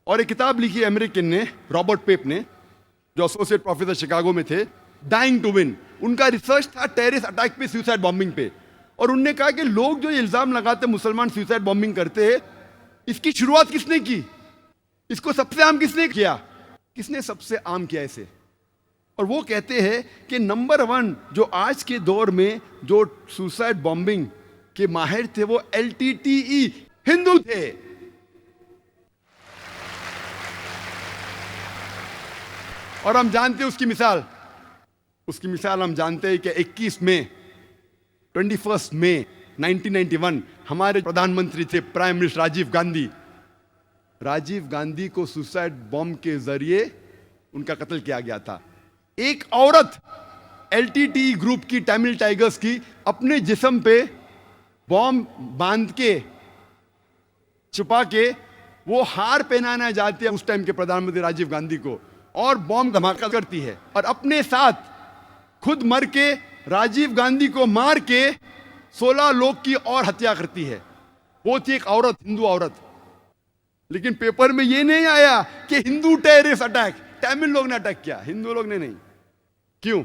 और एक किताब लिखी अमेरिकन ने, रॉबर्ट पेप ने, जो एसोसिएट प्रोफेसर शिकागो में थे, डाइंग टू विन। उनका रिसर्च था टेररिस्ट अटैक पे, सुसाइड बॉम्बिंग पे। और उनने कहा कि लोग जो इल्जाम लगाते मुसलमान सुसाइड बॉम्बिंग करते हैं, इसकी शुरुआत किसने की, इसको सबसे आम किसने किया, किसने सबसे आम किया इसे। और वो कहते हैं कि नंबर 1 जो आज के दौर में जो सुसाइड बॉम्बिंग के माहिर थे वो LTTE हिंदू थे। और हम जानते हैं उसकी मिसाल हम जानते हैं कि 21 मई 1991 हमारे प्रधानमंत्री थे प्राइम मिनिस्टर राजीव गांधी को सुसाइड बॉम्ब के जरिए उनका कत्ल किया गया था। एक औरत LTTE ग्रुप की, तमिल टाइगर्स की, अपने जिस्म पे बॉम्ब बांध के, छुपा के, वो हार पहनाना जाती है उस टाइम के प्रधानमंत्री राजीव गांधी को, और बॉम्ब धमाका करती है और अपने साथ खुद मर के राजीव गांधी को मार के 16 लोग की और हत्या करती है। वो थी एक औरत, हिंदू औरत। लेकिन पेपर में ये नहीं आया कि हिंदू टेररिस्ट अटैक, तमिल लोग ने अटैक किया, हिंदू लोग ने नहीं। क्यों?